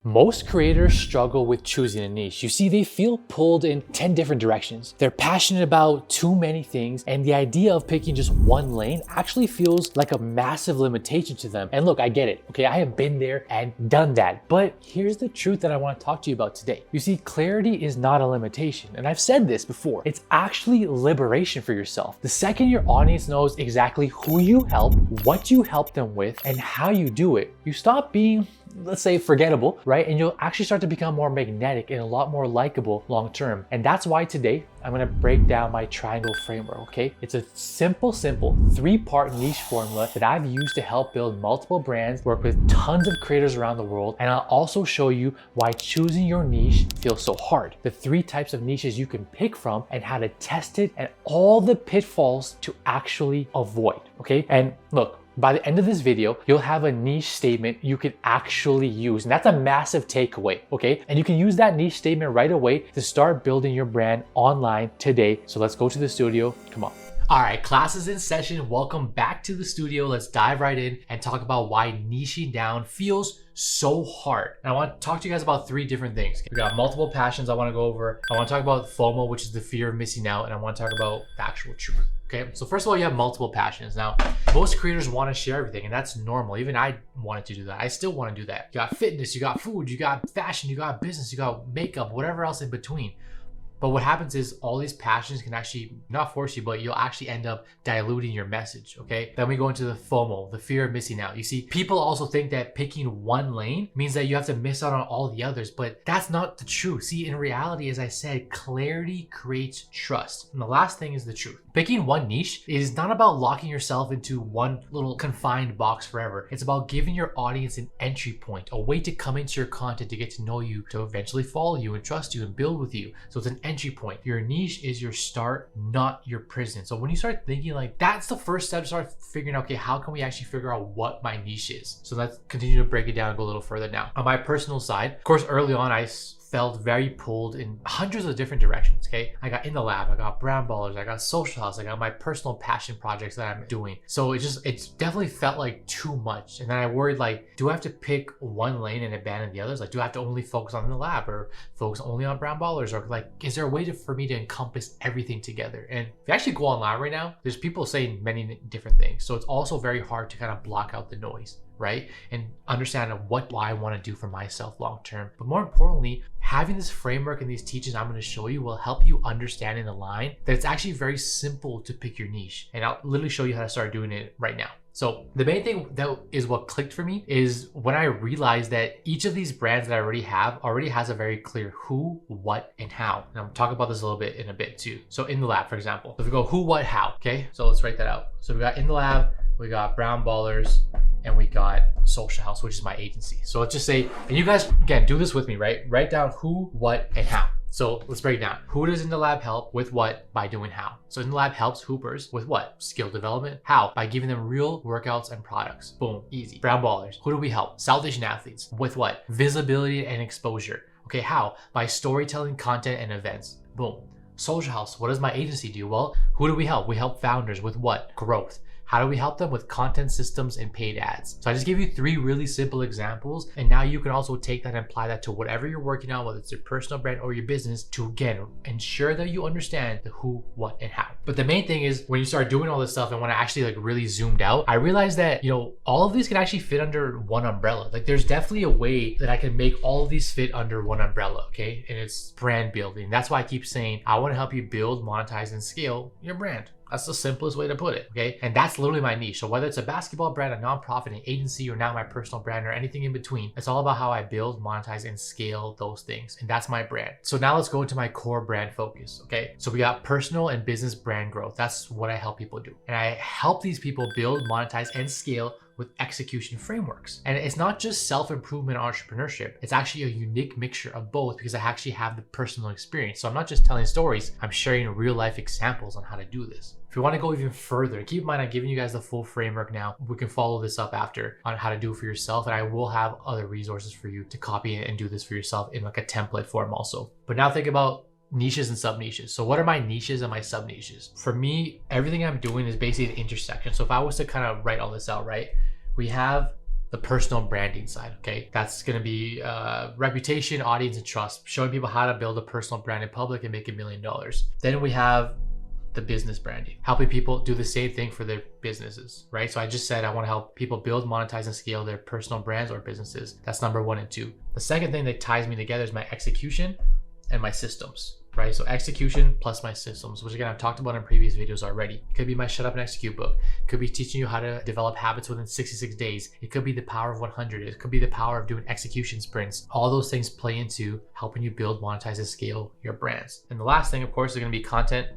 Most creators struggle with choosing a niche. You see, they feel pulled in 10 different directions. They're passionate about too many things, and the idea of picking just one lane actually feels like a massive limitation to them. And look, I get it, okay? I have been there and done that. But here's the truth that I want to talk to you about today. You see, clarity is not a limitation. And I've said this before. It's actually liberation for yourself. The second your audience knows exactly who you help, what you help them with, and how you do it, you stop being, let's say, forgettable, right? And you'll actually start to become more magnetic and a lot more likable long term. And that's why today I'm gonna break down my triangle framework, okay? It's a simple 3-part niche formula that I've used to help build multiple brands, work with tons of creators around the world, and I'll also show you why choosing your niche feels so hard, the 3 types of niches you can pick from, and how to test it, and all the pitfalls to actually avoid, okay? And look, by the end of this video, you'll have a niche statement you can actually use. And that's a massive takeaway, okay? And you can use that niche statement right away to start building your brand online today. So let's go to the studio. Come on. All right, class is in session. Welcome back to the studio. Let's dive right in and talk about why niching down feels so hard. And I want to talk to you guys about 3 different things. We got multiple passions I want to go over. I want to talk about FOMO, which is the fear of missing out. And I want to talk about the actual truth. Okay, so first of all, you have multiple passions. Now, most creators want to share everything, and that's normal. Even I wanted to do that. I still want to do that. You got fitness, you got food, you got fashion, you got business, you got makeup, whatever else in between. But what happens is all these passions can actually not force you, but you'll actually end up diluting your message, okay? Then we go into the FOMO, the fear of missing out. You see, people also think that picking one lane means that you have to miss out on all the others, but that's not the truth. See, in reality, as I said, clarity creates trust. And the last thing is the truth. Picking one niche is not about locking yourself into one little confined box forever. It's about giving your audience an entry point, a way to come into your content, to get to know you, to eventually follow you and trust you and build with you. So it's an entry point. Your niche is your start, not your prison. So when you start thinking like that's the first step, start figuring out, okay, how can we actually figure out what my niche is? So let's continue to break it down and go a little further now. On my personal side, of course, early on, I felt very pulled in hundreds of different directions, okay? I got in the lab, I got brand ballers, I got social house, I got my personal passion projects that I'm doing. So it definitely felt like too much. And then I worried like, do I have to pick one lane and abandon the others? Like, do I have to only focus on the lab or focus only on brand ballers? Or like, is there a way for me to encompass everything together? And if you actually go online right now, there's people saying many different things. So it's also very hard to kind of block out the noise, right? And understand what I want to do for myself long term. But more importantly, having this framework and these teachings I'm going to show you will help you understand and align that it's actually very simple to pick your niche. And I'll literally show you how to start doing it right now. So the main thing that is what clicked for me is when I realized that each of these brands that I already has a very clear who, what, and how. And I'm talking about this a little bit in a bit too. So in the lab, for example, if we go who, what, how, okay? So let's write that out. So we got in the lab, we got brown ballers, and we got social house, which is my agency. So let's just say, and you guys, again, do this with me, right? Write down who, what, and how. So let's break it down. Who does In the Lab help with what? By doing how. So In the Lab helps hoopers with what? Skill development. How? By giving them real workouts and products. Boom, easy. Brown ballers. Who do we help? South Asian athletes with what? Visibility and exposure. Okay, how? By storytelling, content, and events. Boom. Social house. What does my agency do? Well, who do we help? We help founders with what? Growth. How do we help them? With content systems and paid ads. So I just gave you 3 really simple examples, and now you can also take that and apply that to whatever you're working on, whether it's your personal brand or your business, to again ensure that you understand the who, what, and how. But the main thing is when you start doing all this stuff and when I actually like really zoomed out, I realized that, you know, all of these can actually fit under one umbrella. Like there's definitely a way that I can make all of these fit under one umbrella, okay? And it's brand building. That's why I keep saying I want to help you build, monetize, and scale your brand. That's the simplest way to put it, okay? And that's literally my niche. So whether it's a basketball brand, a nonprofit, an agency, or now my personal brand or anything in between, it's all about how I build, monetize, and scale those things. And that's my brand. So now let's go into my core brand focus, okay? So we got personal and business brand growth. That's what I help people do. And I help these people build, monetize, and scale with execution frameworks. And it's not just self-improvement entrepreneurship. It's actually a unique mixture of both because I actually have the personal experience. So I'm not just telling stories, I'm sharing real life examples on how to do this. If you want to go even further, keep in mind I'm giving you guys the full framework now. We can follow this up after on how to do it for yourself, and I will have other resources for you to copy and do this for yourself in like a template form also. But now think about niches and sub niches. So what are my niches and my sub niches? For me, everything I'm doing is basically an intersection. So if I was to kind of write all this out, right? We have the personal branding side, okay? That's gonna be reputation, audience, and trust, showing people how to build a personal brand in public and make $1 million. Then we have the business branding, helping people do the same thing for their businesses, right? So I just said I want to help people build, monetize, and scale their personal brands or businesses. That's number 1 and 2. The second thing that ties me together is my execution and my systems, right? So execution plus my systems, which again, I've talked about in previous videos already. It could be my Shut Up and Execute book. It could be teaching you how to develop habits within 66 days. It could be the power of 100. It could be the power of doing execution sprints. All those things play into helping you build, monetize, and scale your brands. And the last thing, of course, is going to be content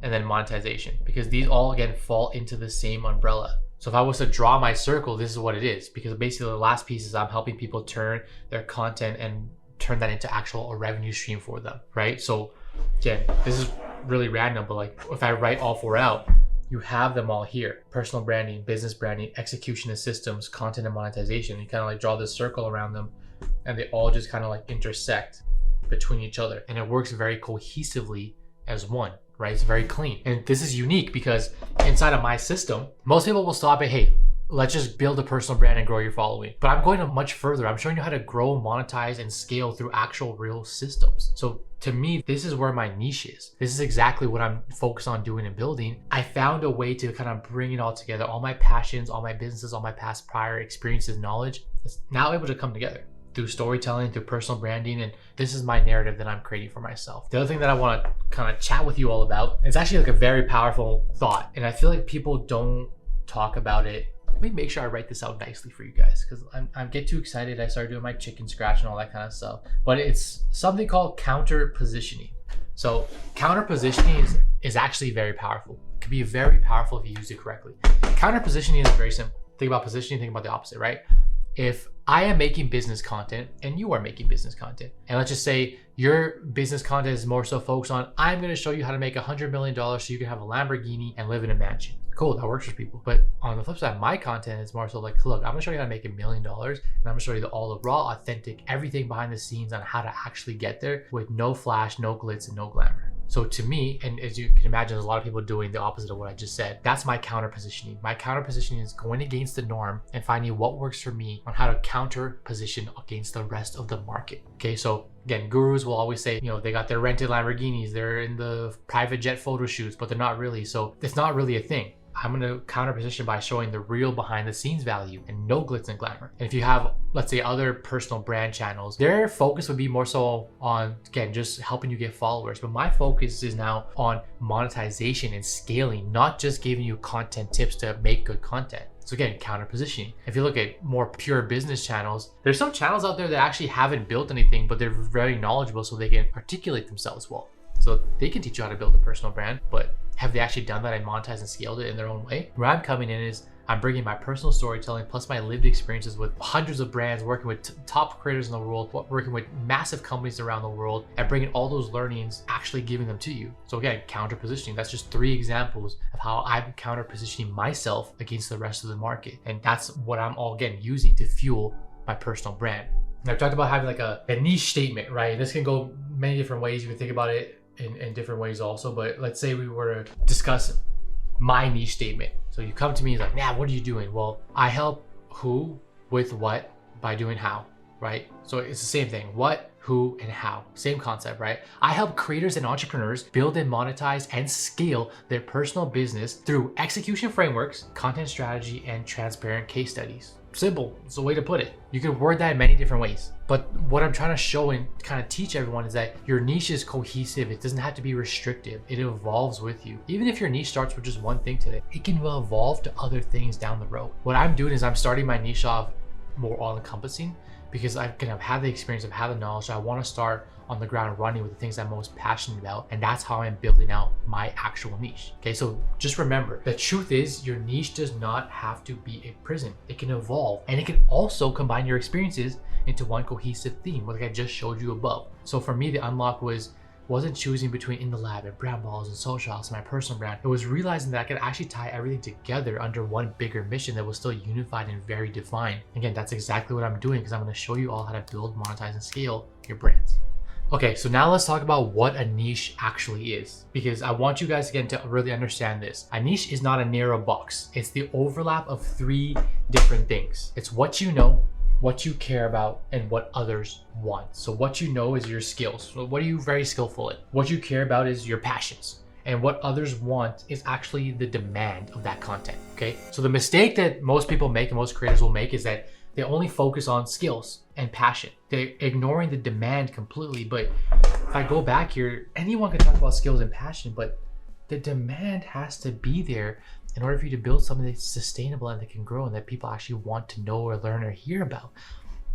and then monetization, because these all again fall into the same umbrella. So if I was to draw my circle, this is what it is, because basically the last piece is I'm helping people turn their content and turn that into a revenue stream for them, right? So again, this is really random, but like if I write all 4 out, you have them all here: personal branding, business branding, execution and systems, content and monetization. You kind of like draw this circle around them, and they all just kind of like intersect between each other, and it works very cohesively as one, right? It's very clean. And this is unique because inside of my system, most people will stop at, hey, let's just build a personal brand and grow your following. But I'm going much further. I'm showing you how to grow, monetize, and scale through actual real systems. So to me, this is where my niche is. This is exactly what I'm focused on doing and building. I found a way to kind of bring it all together. All my passions, all my businesses, all my past prior experiences, knowledge, is now able to come together through storytelling, through personal branding, and this is my narrative that I'm creating for myself. The other thing that I want to kind of chat with you all about, it's actually like a very powerful thought, and I feel like people don't talk about it. Let me make sure I write this out nicely for you guys, because I get too excited. I started doing my chicken scratch and all that kind of stuff, but it's something called counter positioning. So counter positioning is actually very powerful. It can be very powerful if you use it correctly. Counter positioning is very simple. Think about positioning, think about the opposite, right? If I am making business content and you are making business content, and let's just say your business content is more so focused on, I'm going to show you how to make $100 million so you can have a Lamborghini and live in a mansion. Cool, that works for people. But on the flip side, my content is more so like, look, I'm going to show you how to make $1 million, and I'm going to show you all the raw, authentic, everything behind the scenes on how to actually get there with no flash, no glitz, and no glamour. So to me, and as you can imagine, there's a lot of people doing the opposite of what I just said. That's my counter positioning. My counter positioning is going against the norm and finding what works for me on how to counter position against the rest of the market. Okay, so again, gurus will always say, you know, they got their rented Lamborghinis, they're in the private jet photo shoots, but they're not really. So it's not really a thing. I'm going to counter position by showing the real behind the scenes value and no glitz and glamour. And if you have, let's say, other personal brand channels, their focus would be more so on, again, just helping you get followers. But my focus is now on monetization and scaling, not just giving you content tips to make good content. So again, counter positioning. If you look at more pure business channels, there's some channels out there that actually haven't built anything, but they're very knowledgeable so they can articulate themselves well. So they can teach you how to build a personal brand, but have they actually done that and monetized and scaled it in their own way? Where I'm coming in is I'm bringing my personal storytelling plus my lived experiences with hundreds of brands, working with top creators in the world, working with massive companies around the world, and bringing all those learnings, actually giving them to you. So again, counter positioning. That's just 3 examples of how I'm counter positioning myself against the rest of the market. And that's what I'm all, again, using to fuel my personal brand. And I've talked about having like a niche statement, right? This can go many different ways. You can think about it in different ways also, but let's say we were to discuss my niche statement. So you come to me like, nah, what are you doing? Well, I help who with what by doing how, right? So it's the same thing. What, who, and how. Same concept, right? I help creators and entrepreneurs build and monetize and scale their personal business through execution frameworks, content strategy, and transparent case studies. Simple, it's a way to put it. You can word that in many different ways. But what I'm trying to show and kind of teach everyone is that your niche is cohesive. It doesn't have to be restrictive. It evolves with you. Even if your niche starts with just one thing today, it can evolve to other things down the road. What I'm doing is I'm starting my niche off more all-encompassing because I've had the experience, I've had the knowledge. So I want to start on the ground running with the things I'm most passionate about. And that's how I'm building out my actual niche. Okay, so just remember, the truth is your niche does not have to be a prison. It can evolve, and it can also combine your experiences into one cohesive theme, like I just showed you above. So for me, the unlock wasn't choosing between In the Lab and Brand Balls and Social House and my personal brand. It was realizing that I could actually tie everything together under one bigger mission that was still unified and very defined. Again, that's exactly what I'm doing because I'm going to show you all how to build, monetize, and scale your brands. Okay, so now let's talk about what a niche actually is, because I want you guys again to really understand this. A niche is not a narrow box. It's the overlap of three different things. It's what you know, what you care about, and what others want. So what you know is your skills. So what are you very skillful in? What you care about is your passions. And what others want is actually the demand of that content, okay? So the mistake that most people make and most creators will make is that they only focus on skills and passion. They're ignoring the demand completely. But if I go back here, anyone can talk about skills and passion, but the demand has to be there in order for you to build something that's sustainable and that can grow and that people actually want to know or learn or hear about.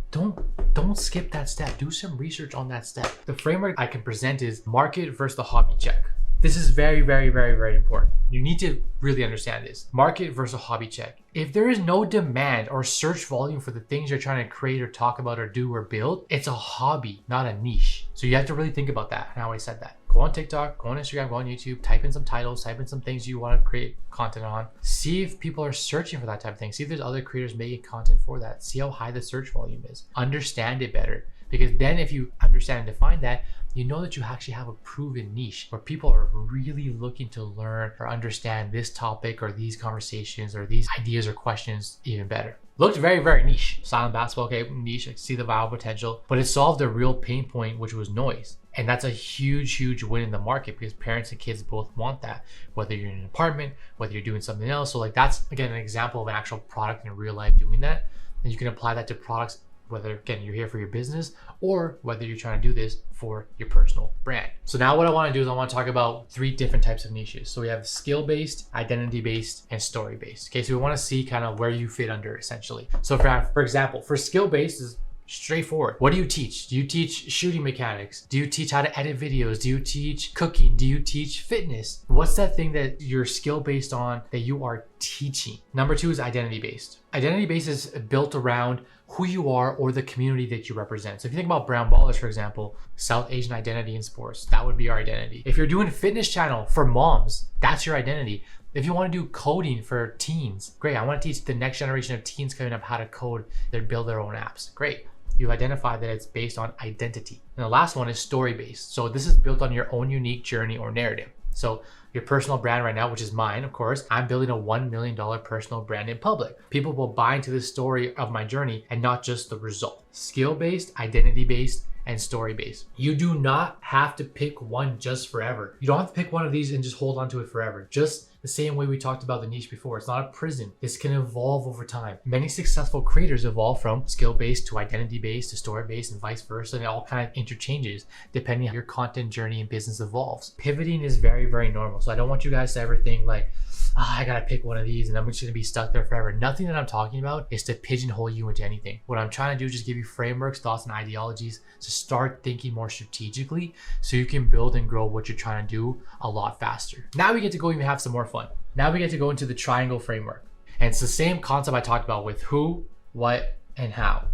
Don't skip that step. Do some research on that step. The framework I can present is market versus the hobby check. This is very, very, very, very important. You need to really understand this. Market versus hobby check. If there is no demand or search volume for the things you're trying to create or talk about or do or build, it's a hobby, not a niche. So you have to really think about that and how I said that. Go on TikTok, go on Instagram, go on YouTube, type in some titles, type in some things you want to create content on. See if people are searching for that type of thing. See if there's other creators making content for that. See how high the search volume is. Understand it better. Because then if you understand and define that, you know that you actually have a proven niche where people are really looking to learn or understand this topic or these conversations or these ideas or questions even better. Looked very, very niche. Silent basketball, okay, niche, I see the viral potential, but it solved a real pain point, which was noise. And that's a huge, huge win in the market because parents and kids both want that, whether you're in an apartment, whether you're doing something else. So like that's, again, an example of an actual product in real life doing that. And you can apply that to products, whether, again, you're here for your business or whether you're trying to do this for your personal brand. So now what I want to do is I want to talk about three different types of niches. So we have skill-based, identity-based, and story-based. Okay, so we want to see kind of where you fit under essentially. So for example, for skill-based is straightforward. What do you teach? Do you teach shooting mechanics? Do you teach how to edit videos? Do you teach cooking? Do you teach fitness? What's that thing that you're skill based on that you are teaching? Number two is identity based. Identity based is built around who you are or the community that you represent. So if you think about Brown Ballers, for example, South Asian identity in sports, that would be our identity. If you're doing a fitness channel for moms, that's your identity. If you want to do coding for teens, great. I want to teach the next generation of teens coming up how to code, build their own apps. Great. You've identified that it's based on identity. And the last one is story-based. So this is built on your own unique journey or narrative. So your personal brand right now, which is mine, of course, I'm building a $1 million personal brand in public. People will buy into the story of my journey and not just the result. Skill-based, identity-based, and story-based. You do not have to pick one just forever. You don't have to pick one of these and just hold on to it forever. Just the same way we talked about the niche before. It's not a prison. This can evolve over time. Many successful creators evolve from skill-based to identity-based to story-based and vice versa, and it all kind of interchanges depending on how your content journey and business evolves. Pivoting is very, very normal. So I don't want you guys to ever think like, I gotta pick one of these and I'm just gonna be stuck there forever. Nothing that I'm talking about is to pigeonhole you into anything. What I'm trying to do is just give you frameworks, thoughts, and ideologies to start thinking more strategically so you can build and grow what you're trying to do a lot faster. Now we get to go even have some more fun. Now we get to go into the triangle framework. And it's the same concept I talked about with who, what, and how,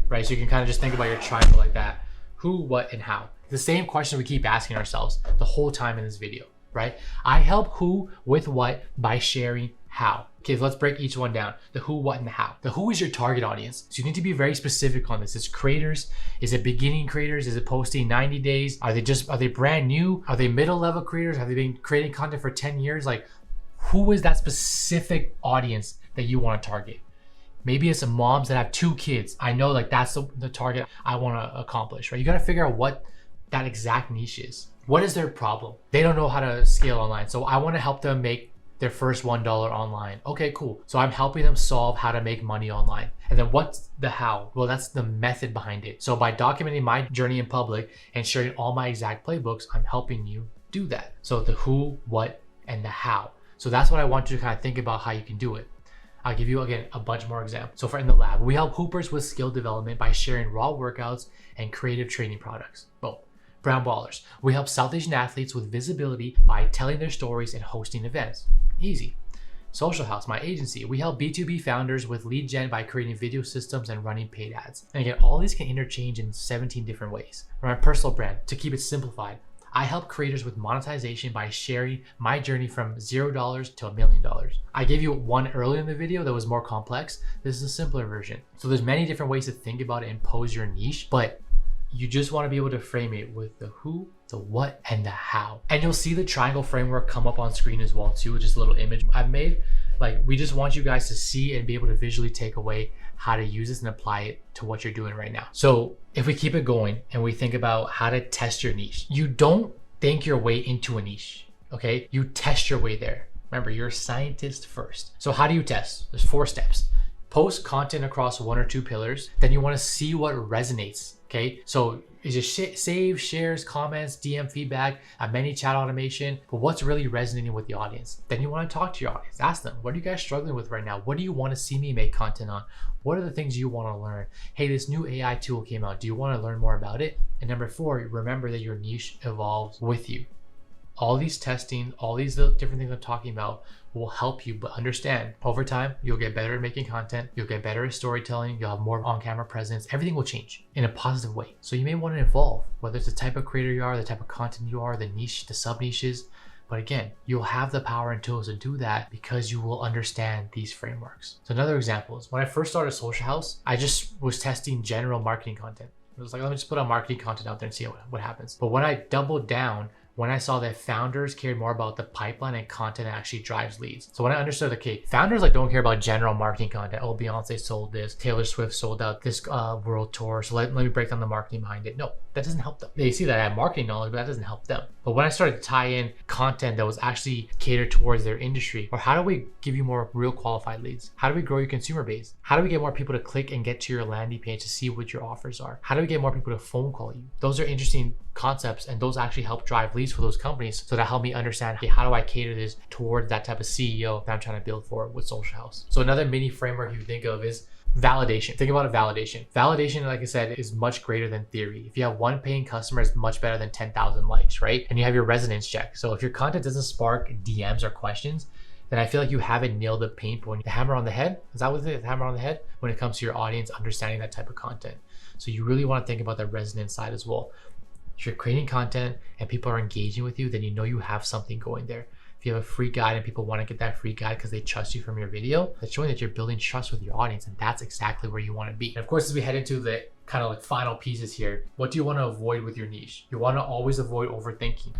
right? So you can kind of just think about your triangle like that. Who, what, and how. The same question we keep asking ourselves the whole time in this video, right? I help who with what by sharing how. Okay, so let's break each one down. The who, what, and the how. The who is your target audience. So you need to be very specific on this. It's creators. Is it beginning creators? Is it posting 90 days? Are they brand new? Are they middle level creators? Have they been creating content for 10 years? Like, who is that specific audience that you want to target? Maybe it's moms that have 2 kids. I know like that's the target I want to accomplish, right? You got to figure out what that exact niche is. What is their problem? They don't know how to scale online. So I want to help them make their first $1 online. Okay, cool. So I'm helping them solve how to make money online. And then what's the how? Well, that's the method behind it. So by documenting my journey in public and sharing all my exact playbooks, I'm helping you do that. So the who, what, and the how. So that's what I want you to kind of think about how you can do it. I'll give you, again, a bunch more examples. So for in the lab, we help hoopers with skill development by sharing raw workouts and creative training products. Boom. Brown Ballers, we help South Asian athletes with visibility by telling their stories and hosting events. Easy. Social House, my agency, we help B2B founders with lead gen by creating video systems and running paid ads. And again, all these can interchange in 17 different ways. For my personal brand, to keep it simplified, I help creators with monetization by sharing my journey from $0 to $1 million. I gave you one earlier in the video that was more complex. This is a simpler version. So there's many different ways to think about it and pose your niche, but You just want to be able to frame it with the who, the what, and the how. And you'll see the triangle framework come up on screen as well too, just a little image I've made. Like, we just want you guys to see and be able to visually take away how to use this and apply it to what you're doing right now. So if we keep it going and we think about how to test your niche, you don't think your way into a niche, okay? You test your way there. Remember, you're a scientist first. So how do you test? There's 4 steps. Post content across 1 or 2 pillars. Then you want to see what resonates, okay? So is it save, shares, comments, DM feedback, many chat automation, but what's really resonating with the audience? Then you want to talk to your audience. Ask them, what are you guys struggling with right now? What do you want to see me make content on? What are the things you want to learn? Hey, this new AI tool came out. Do you want to learn more about it? And number 4, remember that your niche evolves with you. All these testing, all these different things I'm talking about will help you, but understand over time, you'll get better at making content, you'll get better at storytelling, you'll have more on-camera presence, everything will change in a positive way. So you may want to evolve, whether it's the type of creator you are, the type of content you are, the niche, the sub-niches. But again, you'll have the power and tools to do that because you will understand these frameworks. So another example is when I first started Social House, I just was testing general marketing content. It was like, let me just put on marketing content out there and see what happens. But when I doubled down, when I saw that founders cared more about the pipeline and content that actually drives leads. So when I understood, okay, founders like don't care about general marketing content. Oh, Beyonce sold this, Taylor Swift sold out this world tour. So let me break down the marketing behind it. No, that doesn't help them. They see that I have marketing knowledge, but that doesn't help them. But when I started to tie in content that was actually catered towards their industry, or how do we give you more real qualified leads? How do we grow your consumer base? How do we get more people to click and get to your landing page to see what your offers are? How do we get more people to phone call you? Those are interesting concepts, and those actually help drive leads for those companies. So that helped me understand, hey, how do I cater this towards that type of CEO that I'm trying to build for with Social House? So another mini framework you think of is validation. Think about it, validation. Validation, like I said, is much greater than theory. If you have 1 paying customer, it's much better than 10,000 likes, right? And you have your resonance check. So if your content doesn't spark DMs or questions, then I feel like you haven't nailed the pain point. The hammer on the head, is that what it is? The hammer on the head when it comes to your audience understanding that type of content. So you really want to think about the resonance side as well. If you're creating content and people are engaging with you, then you know you have something going there. If you have a free guide and people want to get that free guide because they trust you from your video, that's showing that you're building trust with your audience, and that's exactly where you want to be. And of course, as we head into the kind of like final pieces here, what do you want to avoid with your niche? You want to always avoid overthinking.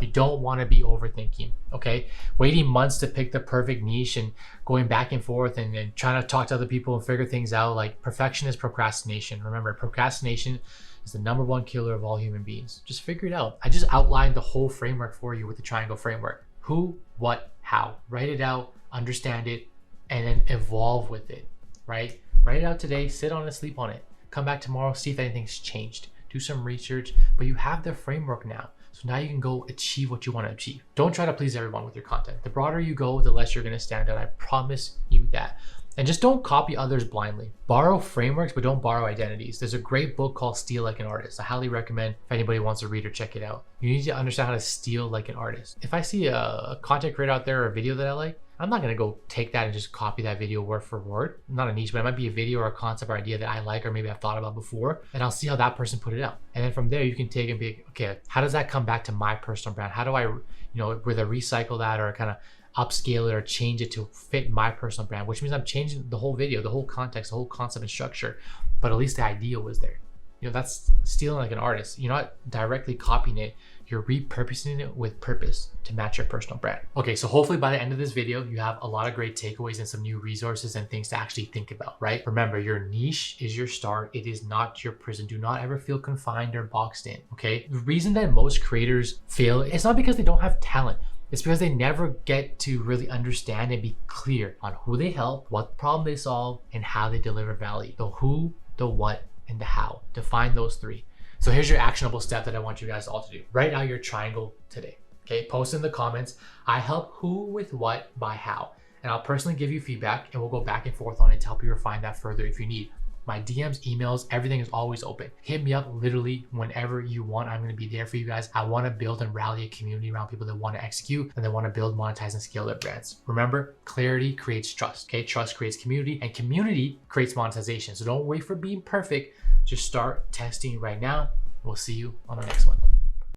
You don't want to be overthinking, okay? Waiting months to pick the perfect niche and going back and forth and trying to talk to other people and figure things out. Like, perfection is procrastination. Remember, procrastination is the #1 killer of all human beings. Just figure it out. I just outlined the whole framework for you with the triangle framework. Who, what, how. Write it out, understand it, and then evolve with it, right? Write it out today, sit on it, sleep on it. Come back tomorrow, see if anything's changed. Do some research, but you have the framework now. So now you can go achieve what you want to achieve. Don't try to please everyone with your content. The broader you go, the less you're going to stand out. I promise you that. And just don't copy others blindly. Borrow frameworks, but don't borrow identities. There's a great book called Steal Like an Artist. I highly recommend if anybody wants to read or check it out. You need to understand how to steal like an artist. If I see a content creator out there or a video that I like, I'm not gonna go take that and just copy that video word for word. Not a niche, but it might be a video or a concept or idea that I like or maybe I've thought about before, and I'll see how that person put it out. And then from there, you can take and be, okay, how does that come back to my personal brand? How do I, whether recycle that or kind of upscale it or change it to fit my personal brand, which means I'm changing the whole video, the whole context, the whole concept and structure, but at least the idea was there. That's stealing like an artist. You're not directly copying it, you're repurposing it with purpose to match your personal brand. Okay, so hopefully by the end of this video, you have a lot of great takeaways and some new resources and things to actually think about, right? Remember, your niche is your start. It is not your prison. Do not ever feel confined or boxed in, okay? The reason that most creators fail, it's not because they don't have talent. It's because they never get to really understand and be clear on who they help, what problem they solve, and how they deliver value. The who, the what, and the how. Define those 3. So here's your actionable step that I want you guys all to do. Write out your triangle today. Okay, post in the comments, I help who with what by how. And I'll personally give you feedback and we'll go back and forth on it to help you refine that further if you need. My DMs, emails, everything is always open. Hit me up literally whenever you want. I'm gonna be there for you guys. I wanna build and rally a community around people that wanna execute and they wanna build, monetize, and scale their brands. Remember, clarity creates trust, okay? Trust creates community and community creates monetization. So don't wait for being perfect. Just start testing right now. We'll see you on the next one.